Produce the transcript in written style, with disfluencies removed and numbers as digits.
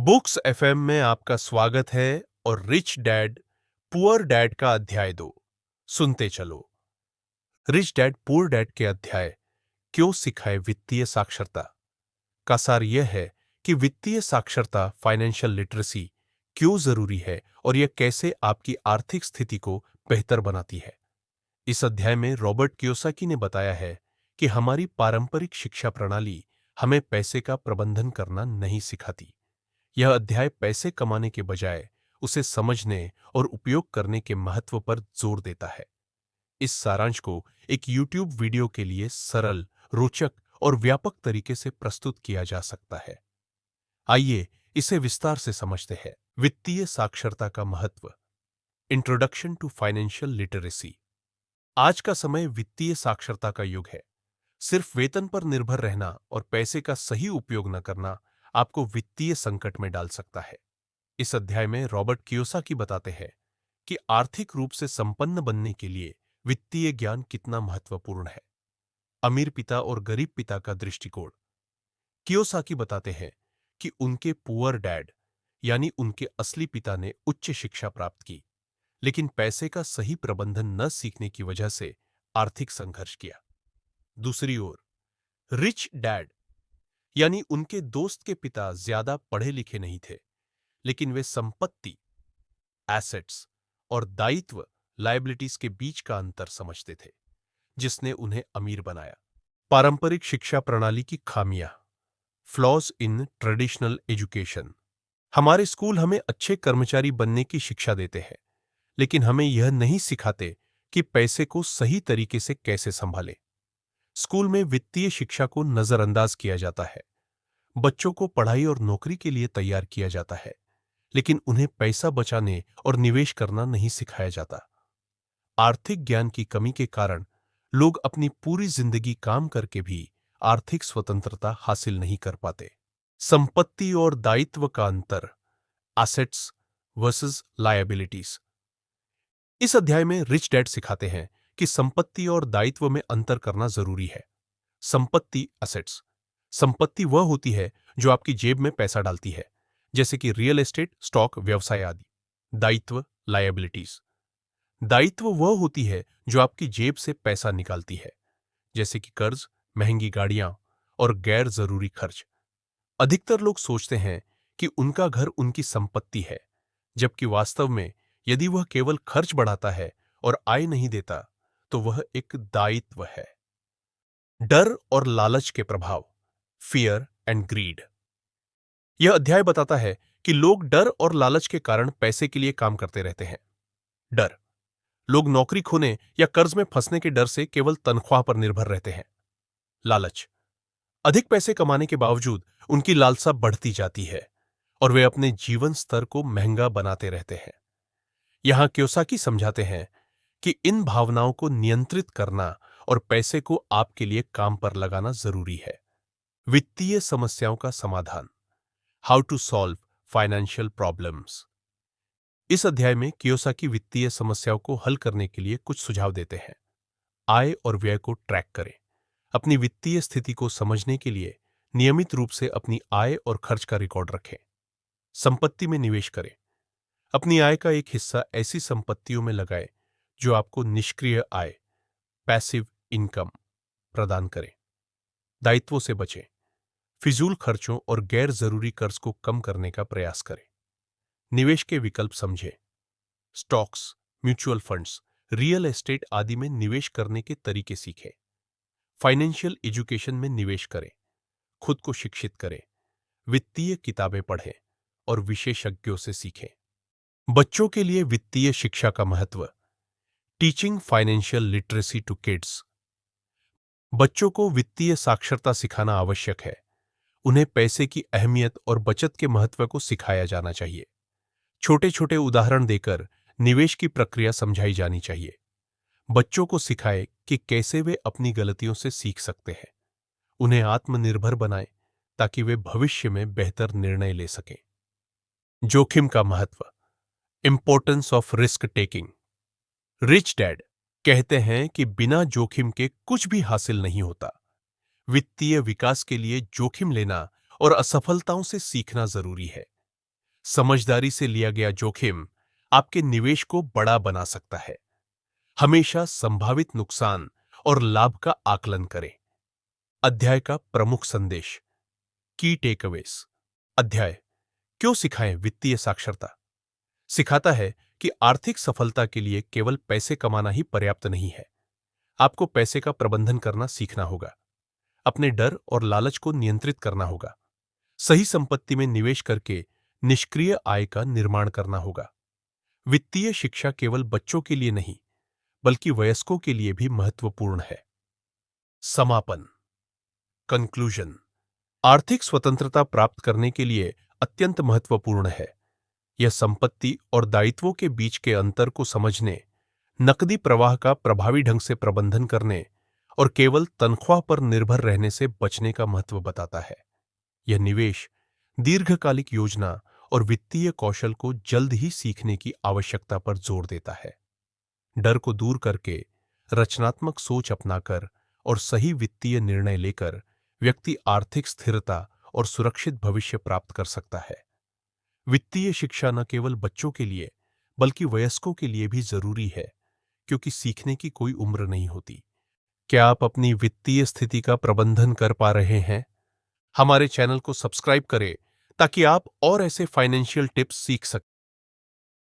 Books FM में आपका स्वागत है और रिच डैड पुअर डैड का अध्याय 2 सुनते चलो। रिच डैड पुअर डैड के अध्याय क्यों सिखाए वित्तीय साक्षरता का सार यह है कि वित्तीय साक्षरता फाइनेंशियल लिटरेसी क्यों जरूरी है और यह कैसे आपकी आर्थिक स्थिति को बेहतर बनाती है। इस अध्याय में रॉबर्ट कियोसाकी ने बताया है कि हमारी पारंपरिक शिक्षा प्रणाली हमें पैसे का प्रबंधन करना नहीं सिखाती। यह अध्याय पैसे कमाने के बजाय उसे समझने और उपयोग करने के महत्व पर जोर देता है। इस सारांश को एक YouTube वीडियो के लिए सरल, रोचक और व्यापक तरीके से प्रस्तुत किया जा सकता है। आइए इसे विस्तार से समझते हैं। वित्तीय साक्षरता का महत्व। Introduction to financial literacy. आज का समय वित्तीय साक्षरता का युग है। सिर्फ वेतन पर निर्भर रहना और पैसे का सही उपयोग न करना आपको वित्तीय संकट में डाल सकता है। इस अध्याय में रॉबर्ट कियोसाकी बताते हैं कि आर्थिक रूप से संपन्न बनने के लिए वित्तीय ज्ञान कितना महत्वपूर्ण है। अमीर पिता और गरीब पिता का दृष्टिकोण। कियोसाकी बताते हैं कि उनके पुअर डैड यानी उनके असली पिता ने उच्च शिक्षा प्राप्त की, लेकिन पैसे का सही प्रबंधन न सीखने की वजह से आर्थिक संघर्ष किया। दूसरी ओर रिच डैड यानी उनके दोस्त के पिता ज्यादा पढ़े लिखे नहीं थे, लेकिन वे संपत्ति एसेट्स और दायित्व लायबिलिटीज के बीच का अंतर समझते थे, जिसने उन्हें अमीर बनाया। पारंपरिक शिक्षा प्रणाली की खामियां। Flaws in traditional education. हमारे स्कूल हमें अच्छे कर्मचारी बनने की शिक्षा देते हैं, लेकिन हमें यह नहीं सिखाते कि पैसे को सही तरीके से कैसे संभालें। स्कूल में वित्तीय शिक्षा को नजरअंदाज किया जाता है। बच्चों को पढ़ाई और नौकरी के लिए तैयार किया जाता है, लेकिन उन्हें पैसा बचाने और निवेश करना नहीं सिखाया जाता। आर्थिक ज्ञान की कमी के कारण लोग अपनी पूरी जिंदगी काम करके भी आर्थिक स्वतंत्रता हासिल नहीं कर पाते। संपत्ति और दायित्व का अंतर। Assets versus liabilities. इस अध्याय में रिच डैड सिखाते हैं कि संपत्ति और दायित्व में अंतर करना जरूरी है। संपत्ति एसेट्स। संपत्ति वह होती है जो आपकी जेब में पैसा डालती है, जैसे कि रियल एस्टेट, स्टॉक, व्यवसाय आदि। दायित्व लायबिलिटीज। दायित्व वह होती है जो आपकी जेब से पैसा निकालती है, जैसे कि कर्ज, महंगी गाड़ियां और गैर जरूरी खर्च। अधिकतर लोग सोचते हैं कि उनका घर उनकी संपत्ति है, जबकि वास्तव में यदि वह केवल खर्च बढ़ाता है और आय नहीं देता, तो वह एक दायित्व है। डर और लालच के प्रभाव। Fear and greed. यह अध्याय बताता है कि लोग डर और लालच के कारण पैसे के लिए काम करते रहते हैं। डर। लोग नौकरी खोने या कर्ज में फंसने के डर से केवल तनख्वाह पर निर्भर रहते हैं। लालच। अधिक पैसे कमाने के बावजूद उनकी लालसा बढ़ती जाती है और वे अपने जीवन स्तर को महंगा बनाते रहते हैं। यहां कियोसाकी समझाते हैं कि इन भावनाओं को नियंत्रित करना और पैसे को आपके लिए काम पर लगाना जरूरी है। वित्तीय समस्याओं का समाधान। How to solve financial problems. इस अध्याय में कियोसाकी वित्तीय समस्याओं को हल करने के लिए कुछ सुझाव देते हैं। आय और व्यय को ट्रैक करें। अपनी वित्तीय स्थिति को समझने के लिए नियमित रूप से अपनी आय और खर्च का रिकॉर्ड रखें। संपत्ति में निवेश करें। अपनी आय का एक हिस्सा ऐसी संपत्तियों में लगाएं जो आपको निष्क्रिय आय पैसिव इनकम प्रदान करें। दायित्वों से बचें। फिजूल खर्चों और गैर जरूरी कर्ज को कम करने का प्रयास करें। निवेश के विकल्प समझें। Stocks, mutual funds, real estate आदि में निवेश करने के तरीके सीखें। फाइनेंशियल एजुकेशन में निवेश करें। खुद को शिक्षित करें। वित्तीय किताबें पढ़ें और विशेषज्ञों से सीखें। बच्चों के लिए वित्तीय शिक्षा का महत्व। Teaching financial literacy to kids. बच्चों को वित्तीय साक्षरता सिखाना आवश्यक है। उन्हें पैसे की अहमियत और बचत के महत्व को सिखाया जाना चाहिए। छोटे छोटे उदाहरण देकर निवेश की प्रक्रिया समझाई जानी चाहिए। बच्चों को सिखाएं कि कैसे वे अपनी गलतियों से सीख सकते हैं। उन्हें आत्मनिर्भर बनाएं ताकि वे भविष्य में बेहतर निर्णय ले सकें। जोखिम का महत्व। Importance of risk taking. Rich dad कहते हैं कि बिना जोखिम के कुछ भी हासिल नहीं होता। वित्तीय विकास के लिए जोखिम लेना और असफलताओं से सीखना जरूरी है। समझदारी से लिया गया जोखिम आपके निवेश को बड़ा बना सकता है। हमेशा संभावित नुकसान और लाभ का आकलन करें। अध्याय का प्रमुख संदेश, की टेकअवेज। अध्याय क्यों सिखाएं वित्तीय साक्षरता। सिखाता है कि आर्थिक सफलता के लिए केवल पैसे कमाना ही पर्याप्त नहीं है। आपको पैसे का प्रबंधन करना सीखना होगा, अपने डर और लालच को नियंत्रित करना होगा, सही संपत्ति में निवेश करके निष्क्रिय आय का निर्माण करना होगा। वित्तीय शिक्षा केवल बच्चों के लिए नहीं, बल्कि वयस्कों के लिए भी महत्वपूर्ण है। समापन, कंक्लूजन। आर्थिक स्वतंत्रता प्राप्त करने के लिए अत्यंत महत्वपूर्ण है। यह संपत्ति और दायित्वों के बीच के अंतर को समझने, नकदी प्रवाह का प्रभावी ढंग से प्रबंधन करने और केवल तनख्वाह पर निर्भर रहने से बचने का महत्व बताता है। यह निवेश, दीर्घकालिक योजना और वित्तीय कौशल को जल्द ही सीखने की आवश्यकता पर जोर देता है। डर को दूर करके, रचनात्मक सोच अपनाकर और सही वित्तीय निर्णय लेकर व्यक्ति आर्थिक स्थिरता और सुरक्षित भविष्य प्राप्त कर सकता है। वित्तीय शिक्षा न केवल बच्चों के लिए, बल्कि वयस्कों के लिए भी जरूरी है, क्योंकि सीखने की कोई उम्र नहीं होती। क्या आप अपनी वित्तीय स्थिति का प्रबंधन कर पा रहे हैं? हमारे चैनल को सब्सक्राइब करें ताकि आप और ऐसे फाइनेंशियल टिप्स सीख सकें।